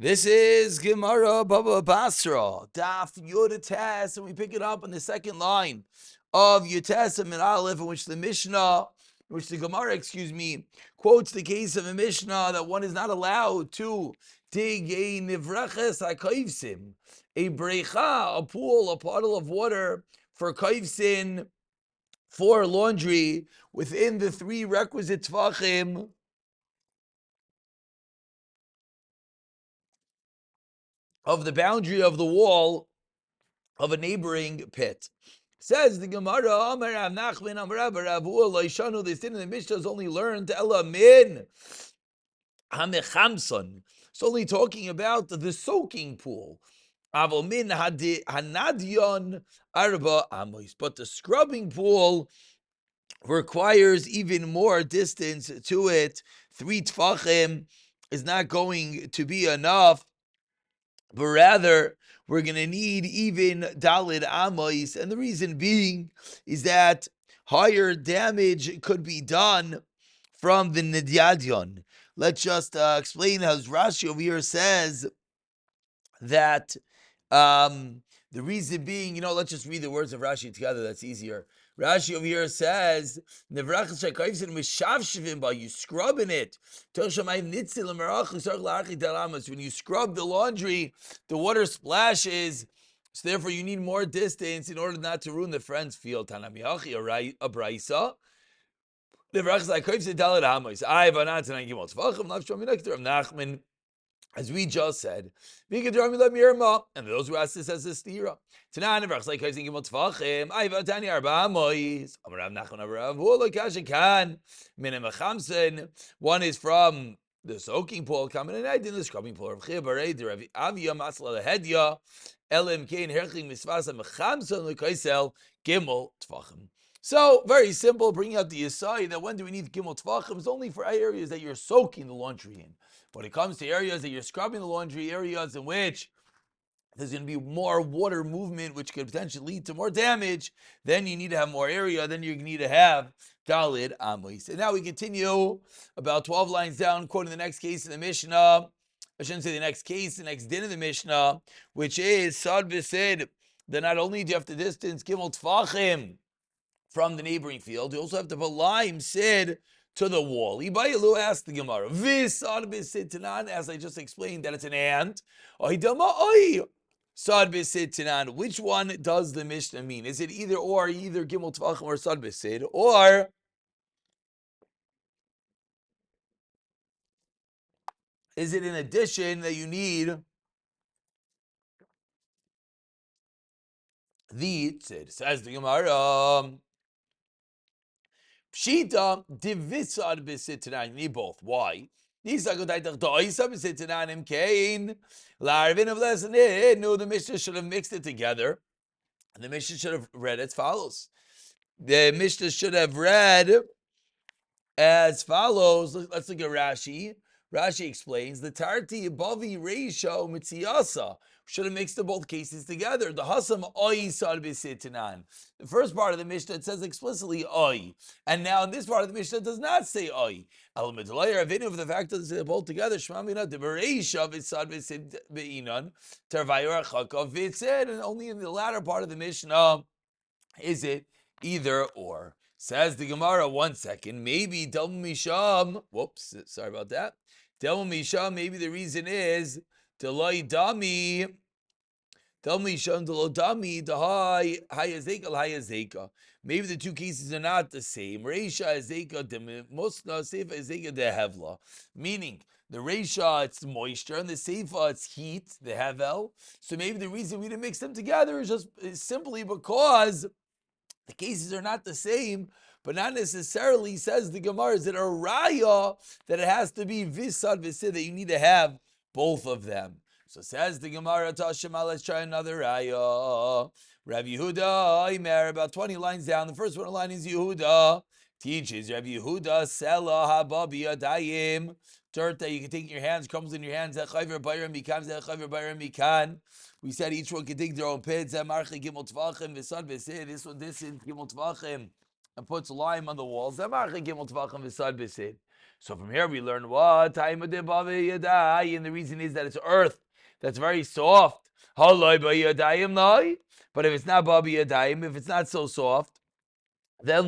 This is Gemara Baba Basra, Daf Yomi, and we pick it up on the second line of Yotes and Aleph, in which the Mishnah, which the Gemara, quotes the case of a Mishnah that one is not allowed to dig a nivraches ha'kaivsim, a brecha, a pool, a puddle of water for kaivsin, for laundry, within the three requisite tvachim of the boundary of the wall of a neighboring pit. Says the Gemara, Amar Rav Nachman, Amar Rav Ravua, Loishanu, this din in the Mishnah is only learned Ela min hamechamson. It's only talking about the soaking pool. Avol min hanadyon arba amos. But the scrubbing pool requires even more distance to it. 3 tfachim is not going to be enough, but rather we're going to need even dalid amos, and the reason being is that higher damage could be done from the nidyadyon. Let's just explain how Rashi over here says that the reason being, let's just read the words of Rashi together. That's easier. Rashi over here says, you scrub in it. When you scrub the laundry, the water splashes. So therefore, you need more distance in order not to ruin the friend's field. Tanamiyachi, a brisa. As we just said, and those who asked this as a stira. One is from the soaking pool, coming in the scrubbing pool. So, very simple, bringing out the Yisai that when do we need Gimel Tvachim is only for areas that you're soaking the laundry in. When it comes to areas that you're scrubbing the laundry, areas in which there's going to be more water movement, which could potentially lead to more damage, then you need to have more area, then you need to have Dalid Amos. And now we continue about 12 lines down, quoting the next case in the Mishnah. I shouldn't say the next case, the next din of the Mishnah, which is Sad V'Sid, that not only do you have to distance Gimel Tvachim from the neighboring field, you also have to put lime sid to the wall. Ibayalu asked the Gemara, Visad b'sid tanan, as I just explained that it's an ant. Sad b'sid tanan. Which one does the Mishnah mean? Is it either Gimel Tvachim or Sad b'sid, or is it in addition that you need the tzid? Says the Gemara, Pshita divisad b'sid tanan. You need both. Why? No, the Mishnah should have mixed it together. And the Mishnah should have read as follows. The Mishnah should have read as follows. Let's look at Rashi. Rashi explains the Tarti Bavi Reisha Mitziasa. Should have mixed the both cases together. The Hasam Oi Sad B'Sitanan. The first part of the Mishnah, it says explicitly Oi. And now in this part of the Mishnah, it does not say Oi. Al-Midlayer Avinu, for the fact that they both together, Shmamina de Bereisha V'Sad B'Inan, Tervayur Chakav V'Tzed, and only in the latter part of the Mishnah is it either or. Says the Gemara, 1 second, maybe Del Misham, whoops, sorry about that. Del Misham, maybe the reason is Delay Dami, Del Misham, Delo Dami, Dahai, Hayazeka, Hayazeka. Maybe the two cases are not the same. Reisha Azeka, de Musna, Seifa Azeka, de Hevla. Meaning, the Reisha, it's moisture, and the Seifa, it's heat, the Hevel. So maybe the reason we didn't mix them together is simply because the cases are not the same, but not necessarily, says the Gemara, is it a raya that it has to be visad v'sid, that you need to have both of them. So says the Gemara, Tashema, let's try another raya. Rabbi Yehuda, Imer, about 20 lines down. The first one line is Yehuda. Teaches Rabbi Yehuda, Sela hababi adayim. Dirt that you can take in your hands, comes in your hands. We said each one can dig their own pits. This one, this in Gimel Tvachim, and puts lime on the walls. So from here we learn what time of the yadai, and the reason is that it's earth that's very soft. But if it's not babi yadayim, if it's not so soft, then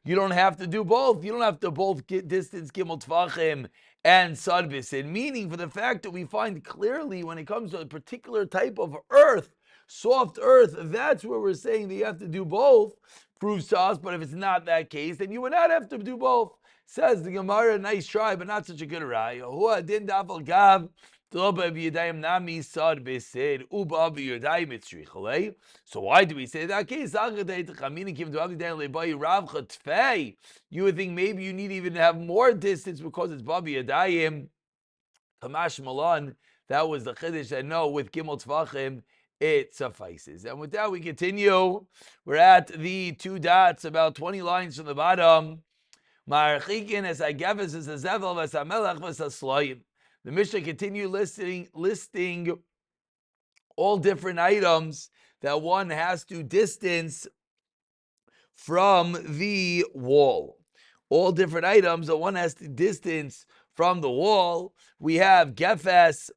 you don't have to do both. You don't have to both get distance gimel tvachim and sadbisin. Meaning, for the fact that we find clearly when it comes to a particular type of earth, soft earth, that's where we're saying that you have to do both. Proves to us, but if it's not that case, then you would not have to do both. Says the Gemara, nice try, but not such a good raya. So why do we say that case? You would think maybe you need even to have more distance because it's Babi Yadayim. Kamash Malan, that was the Chiddush, and no, with Gimel Tvachim, it suffices. And with that, we continue. We're at the 2 dots, about 20 lines from the bottom. Ma'archikin es Ageves es Zevel es Amelech es Aslayim. The Mishnah continue listing all different items that one has to distance from the wall. All different items that one has to distance from the wall. We have Gefes,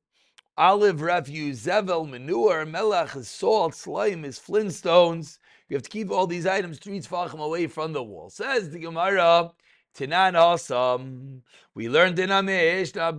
olive refuse, Zevel, manure, Melech is salt, slime is flintstones. You have to keep all these items 3 tefachim away from the wall. Says the Gemara, Tinan Asam. We learned in Mishnah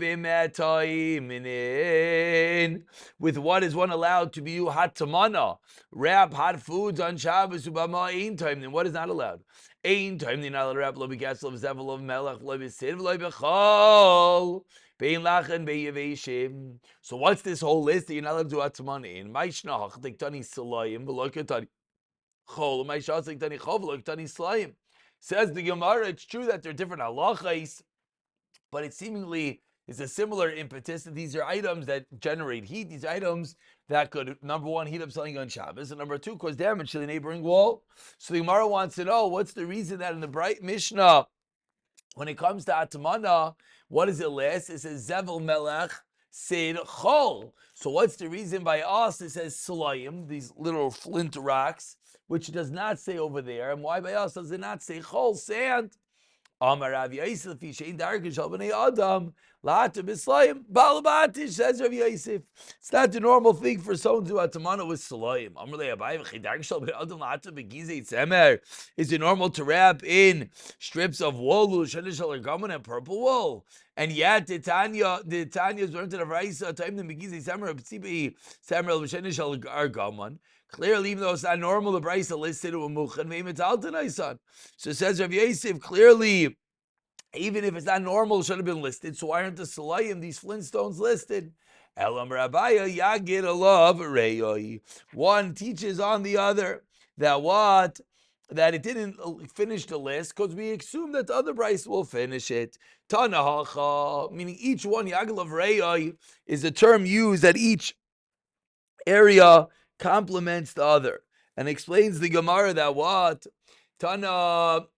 with what is one allowed to be hatamana, wrap hot foods on Shabbos ubama ein time. Then what is not allowed? Ein time. They're not allowed to wrap lo b'gas lo b'zevel lo b'melech lo b'sid lo b'chol bein lachen be'yeveshim. So what's this whole list that you're not allowed to do hatamana in? Ma'ishna hachdik tani salayim v'lo ketani chol. Ma'ishna hachdik tani chol v'lo ketani salayim. Says the Gemara, it's true that they're different halachas, but it seemingly is a similar impetus. These are items that generate heat. These items that could, number one, heat up something on Shabbos, and number two, cause damage to the neighboring wall. So the Gemara wants to know, what's the reason that in the bright Mishnah, when it comes to Atmana, what does it list? It says Zevel Melech Sid Chol. So what's the reason by us it says Salayim, these little flint rocks, which does not say over there, and why by us does it not say Chol, sand? Amar Rav Yosef, Yishein Darkish Bnei Adam, La'atim B'Slayim, Balabatish, says Rav Yosef. It's not the normal thing for someone to do Atamana with Slayim. Amar Le Abai, V'Chei Darkish Bnei Adam, La'atim B'Gizei Tzemer. Is it normal to wrap in strips of wool, Shenish Al-Garman, and purple wool? And yet, the Tanya is learned to the Raisa, Time the B'Gizei Tzemer, B'Tzibi Tzemer, Shenish Al-Garman. Clearly, even though it's not normal, the Brisa listed with Muchan Veimetal Tanaisan. So it says Rav Yosef, clearly, even if it's not normal, it should have been listed. So why aren't the Salayim, these flintstones, listed? Elam Rabaya Yagid Alav Reyoi. One teaches on the other that what? That it didn't finish the list because we assume that the other Brisa will finish it. Tanahacha, meaning each one, Yagid Alav Reyoi, is a term used at each area complements the other, and explains the Gemara that what? Tana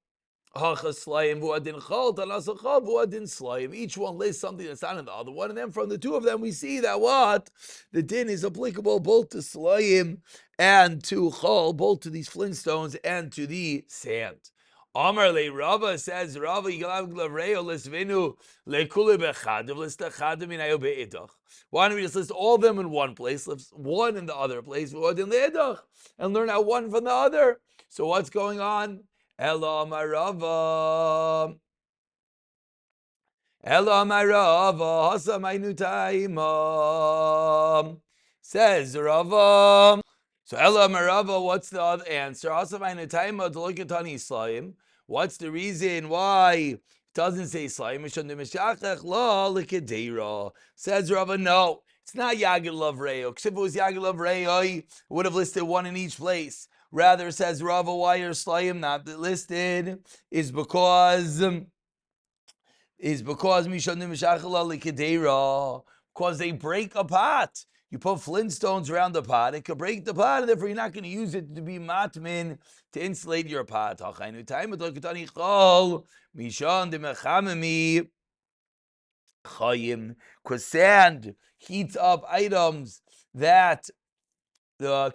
hachaslayim v'adin chol, tana sachal v'adin slayim. Each one lists something that's not in the other one, and then from the two of them we see that what? The din is applicable both to slayim and to chol, both to these flintstones and to the sand. Amar le Rava, says Rava, why don't we just list all of them in one place, list one in the other place, and learn out one from the other? So what's going on? Ela Amar Rava, Hasa Mainu Taimam, says Rava. So Ela Marava, what's the other answer? What's the reason why it doesn't say Slayim? Says Rava, no, it's not Yagid Lav Reo. Because if it was Yagid Lav Reo, it would have listed one in each place. Rather, says Rava, why are Slayim not listed? Is because because they break a pot. You put flintstones around the pot, it could break the pot, and therefore you're not going to use it to be matmin, to insulate your pot. Because sand heats up items that, why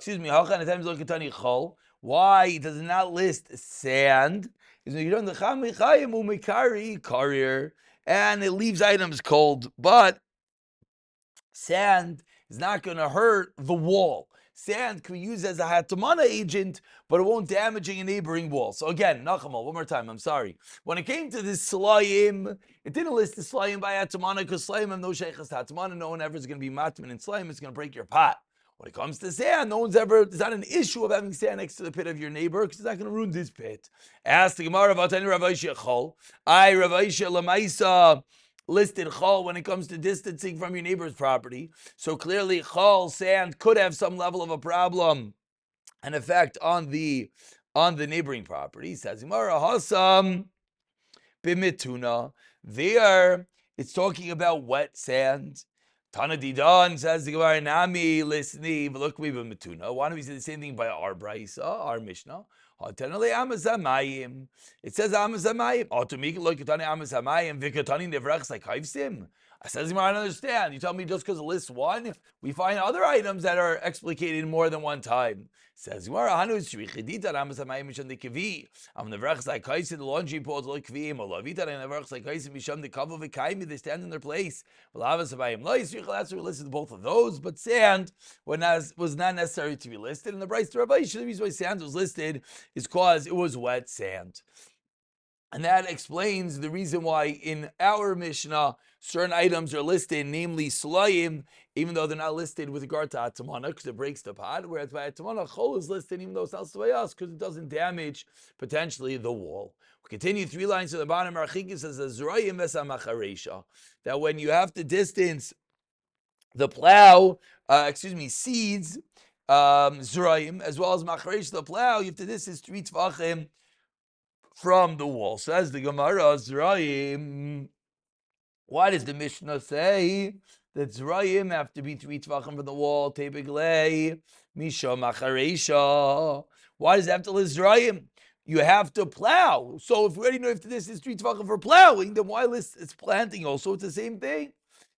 does it not list sand? Is you don't the courier. and it leaves items cold, but sand is not going to hurt the wall. Sand can be used as a hatamana agent, but it won't damage a neighboring wall. So again, Nachamal, one more time, I'm sorry. When it came to this slayim, it didn't list the slayim by hatamana because slayim have no sheikhas hatamana. No one ever is going to be matman in slayim. It's going to break your pot. When it comes to sand, there's not an issue of having sand next to the pit of your neighbor because it's not going to ruin this pit. Ask the Gemara about any Rav Aisha Chol. Rav Aisha Lamaisa listed chol when it comes to distancing from your neighbor's property. So clearly chol, sand, could have some level of a problem, an effect on the neighboring property. Says Gemara, Hasam bimituna. There, it's talking about wet sand. Tana Didan says the Gemara, Nami listening, look we bimituna. Why don't we say the same thing by our brisa, our Mishnah? It says Amazamayim. Automik look at Amazamayim. Vikatani nevrachs like Hivsim. I says I don't understand. You tell me just because it lists one, we find other items that are explicated more than one time. Says the laundry poles like kvim, olavita and nevrachs like Hivsim misham the kavu v'kaimi. They stand in their place. Amazamayim lo yisrichel. That's where we listed both of those, but sand was not necessary to be listed. And the Bryce Rabbi, the reason why sand was listed is because it was wet sand. And that explains the reason why in our Mishnah, certain items are listed, namely Sulayim, even though they're not listed with regard to Atamana, because it breaks the pot, whereas by Atamana, Chol is listed, even though it's not us, because it doesn't damage, potentially, the wall. We continue 3 lines to the bottom. Archiki says, that when you have to distance the plow, seeds, Zrayim, as well as Macharesh, the plow, you have to distance 3 Tvachim from the wall. Says the Gemara, Zrayim. Why does the Mishnah say that Zrayim have to be 3 Tvachim from the wall? Tebiglei, Misha Macharesha. Why does it have to list Zrayim? You have to plow. So if we already know if this is 3 Tvachim for plowing, then why list it's planting also? It's the same thing.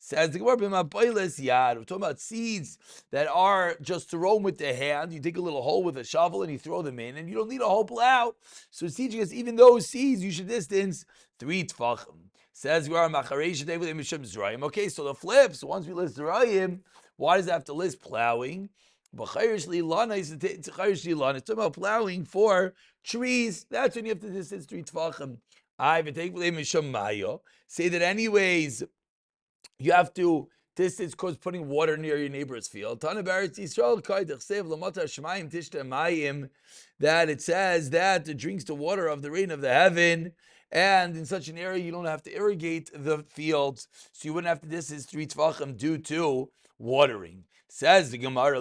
Says the Gemara, we're talking about seeds that are just thrown with the hand. You dig a little hole with a shovel and you throw them in, and you don't need a whole plow. So seeds, even those seeds, you should distance 3 Tvachim. Says we are Macharesh Misham Zrayim. Okay, so the flip. So once we list Zrayim, why does it have to list plowing? It's talking about plowing for trees. That's when you have to distance 3 Tvachim. Say that anyways, you have to distance because putting water near your neighbor's field. That it says that it drinks the water of the rain of the heaven, and in such an area you don't have to irrigate the fields, so you wouldn't have to distance 3 Tvachim due to watering. Says the Gemara,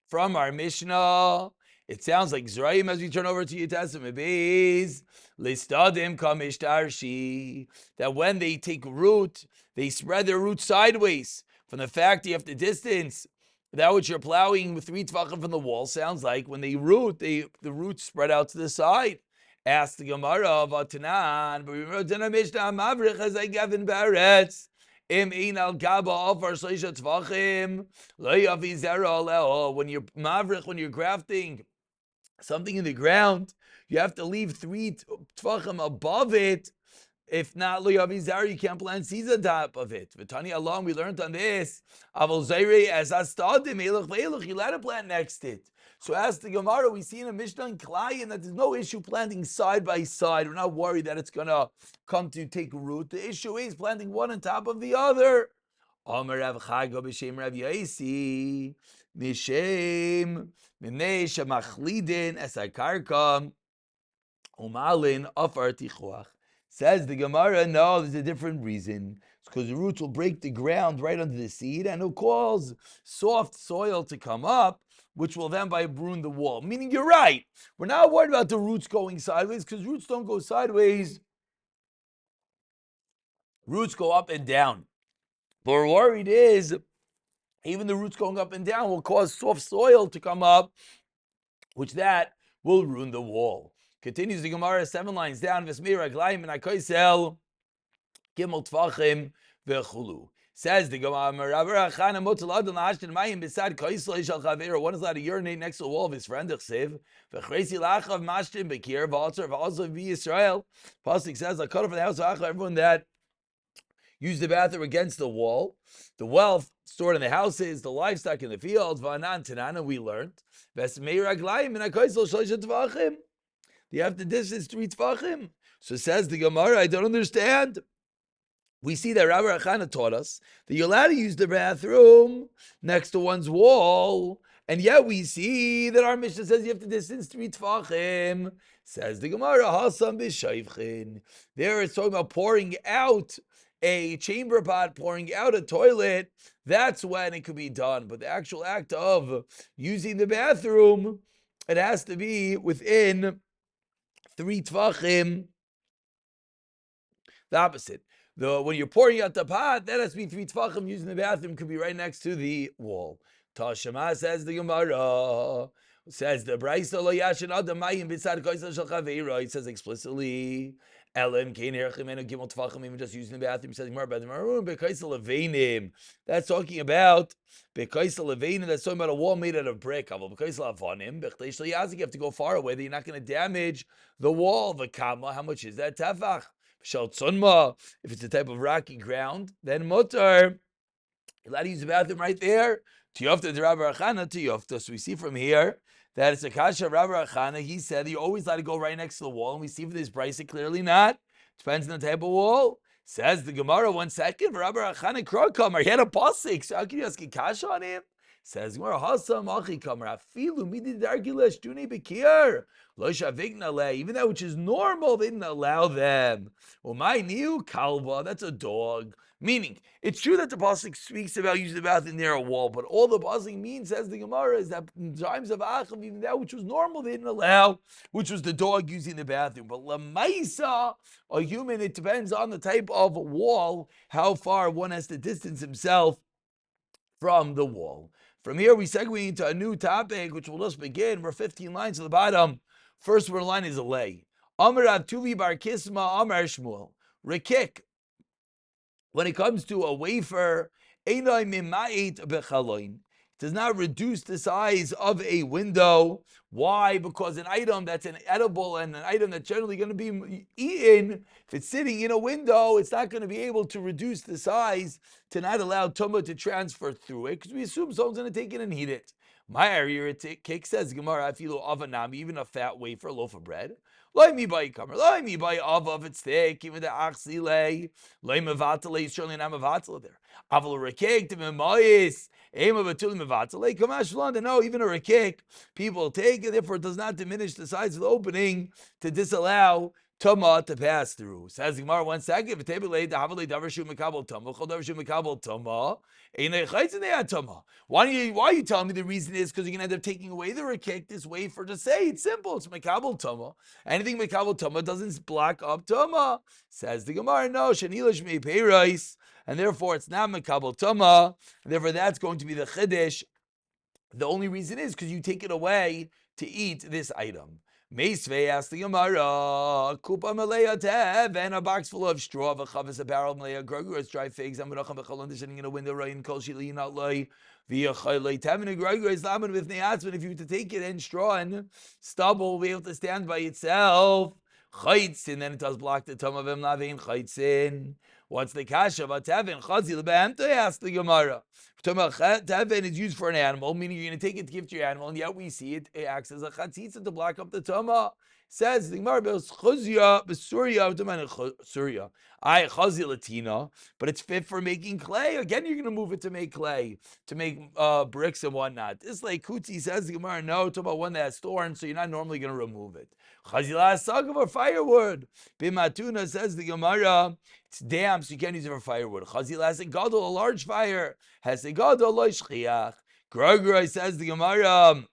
from our Mishnah, it sounds like Zrayim as we turn over to Yitasim Beis, Listadim Kamishtarshi, that when they take root, they spread their roots sideways. From the fact you have to distance that which you're plowing with 3 Tvachim from the wall, sounds like when they root, the roots spread out to the side. Ask the Gemara of Atanan, but remember, Tana Mishnah Mavrich as I Gavin Baretz. When you're mavrich, when you're grafting something in the ground, you have to leave 3 Tvachim above it. If not, you can't plant seeds on top of it. V'tani along, we learned on this. You let to plant next it. So as the Gemara, we see in a Mishnah in Klayin that there's no issue planting side by side. We're not worried that it's going to come to take root. The issue is planting one on top of the other. Omer Rav Chago b'shem Rav Yaisi mishem minei shemachlidin es hakarka umalin afar tichuach. Says the Gemara, no, there's a different reason. It's because the roots will break the ground right under the seed and it'll cause soft soil to come up, which will then ruin the wall. Meaning you're right. We're not worried about the roots going sideways because roots don't go sideways. Roots go up and down. But we're worried is even the roots going up and down will cause soft soil to come up, which that will ruin the wall. Continues the Gemara 7 lines down. Vesmir aglayim and akoisel gimel tvachim vechulu. Says the Gemara, one is allowed to urinate next to the wall of his friend. Pasuk says, I cut off the house of everyone that used the bathroom against the wall. The wealth stored in the houses, the livestock in the fields. And we learned. You have to distance 3 tefachim. So says the Gemara, I don't understand. We see that Rabbi Achana taught us that you're allowed to use the bathroom next to one's wall, and yet we see that our Mishnah says you have to distance 3 tefachim. Says the Gemara, Hasam b'shayvchin. There it's talking about pouring out a chamber pot, pouring out a toilet. That's when it could be done. But the actual act of using the bathroom, it has to be within 3 tefachim. The opposite. When you're pouring out the pot, that has to be 3 tefachim. Using the bathroom could be right next to the wall. Tashema says the Gemara. Says the Brayso lo yashin adam mayim b'tzad koisel shel chaveiro. It says explicitly, Elim kein erchimenu gimel tefachim, even just using the bathroom. It says more about the maroon b'koisel aveinim. That's talking about b'koisel aveinim. That's talking about a wall made out of brick. Aval b'koisel avonim b'chtei shel yazik. You have to go far away. That you're not going to damage the wall. V'kama. How much is that tefach? Shel tzunma. If it's a type of rocky ground, then mutar. You're allowed to use the bathroom right there. Tiyofta to Rabbi Achana, tiyofta. So we see from here that it's a kasha Rabbi Achana. He said you always let it go right next to the wall, and we see for this brisa clearly not. Depends on the type of wall. Says the Gemara. 1 second. Rabbi Achana krokamer. He had a pasik. So how can you ask a kasha on him? Says Gemara. Hasam achi kamer. Afilu midi dargilesh duni bekir. Lo shavigna le. Even that which is normal, they didn't allow them. Umay niu kalva. That's a dog. Meaning, it's true that the pasuk speaks about using the bathroom near a wall, but all the pasuk means, says the Gemara, is that in times of Achav, even that which was normal, they didn't allow, which was the dog using the bathroom. But lamaisa, a human, it depends on the type of wall, how far one has to distance himself from the wall. From here, we segue into a new topic, which will just begin. We're 15 lines to the bottom. First word line is a lay. Amar Rav Tuvi bar Kisma, Amar Shmuel. Rekik. When it comes to a wafer, it does not reduce the size of a window. Why? Because an item that's an edible and an item that's generally going to be eaten, if it's sitting in a window, it's not going to be able to reduce the size to not allow tumah to transfer through it, because we assume someone's going to take it and eat it. My area kick says Gemara, I feel avanami, even a fat wafer, a loaf of bread. Loi mi by kamer, loi mi by of it's thick, even the achsile, loi mevatale, certainly not mevatale there. Aval rekek to memois, ema batul mevatale, kamash London. No, even a rekek, people take it, therefore it does not diminish the size of the opening to disallow Tuma to pass through. Says Gemara 1 second. Why are you telling me the reason is because you're gonna end up taking away the rekek this wafer to say it's simple, it's mekabel tuma. Anything mekabel tuma doesn't block up tuma. Says the Gemara, no, shenilish me peiros, and therefore it's not mekabel tuma, and therefore that's going to be the chiddush. The only reason is because you take it away to eat this item. Meisvei asked the Gemara, Kupa Malaya Tev, and a box full of straw, Vachavis, a barrel, Malaya, Gregor's dry figs, and Menachem Bechalon, sitting in a window, Rain, Kol Shili, not Loi, Via Chaylai Tev, and Gregor's Laman with Neatzman. If you were to take it in straw and stubble, will be able to stand by itself. Chaitzin, then it does block the tum of him, Lavin, Chaitzin. What's the kasha? Tevin, Chazi, Lebehemte, asked the Gemara. Tevin is used for an animal, meaning you're going to take it to give to your animal, and yet we see it acts as a chatzitza to block up the tuma. Says the Gemara, Surya, I chazi latina, but it's fit for making clay. Again, you're going to move it to make clay, to make bricks and whatnot. This like Kutzi says the Gemara, no, talk about one that's thorn, so you're not normally going to remove it. Chazila sagav or firewood. Bimatuna says the Gemara, it's damp, so you can't use it for firewood. Chazila has a gadol, a large fire, has a gadol lo shchiach. Grogroi says the Gemara,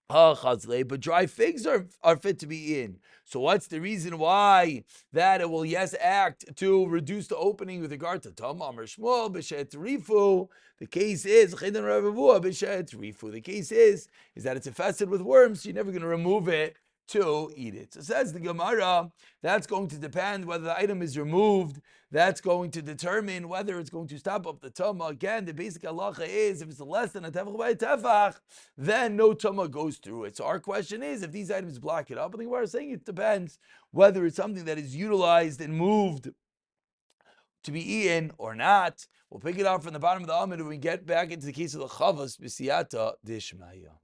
but dry figs are fit to be eaten. So what's the reason why that it will act to reduce the opening with regard to Tamam or Shmuel b'shet rifu? The case is the case is that it's infested with worms, so you're never going to remove it to eat it. So says the Gemara, that's going to depend whether the item is removed. That's going to determine whether it's going to stop up the tumah. Again, the basic halacha is if it's less than a tefach by a tefach, then no tumah goes through it. So our question is, if these items block it up, I think we're saying it depends whether it's something that is utilized and moved to be eaten or not. We'll pick it up from the bottom of the Amid when we get back into the case of the Chavas B'siyata Dishmaya.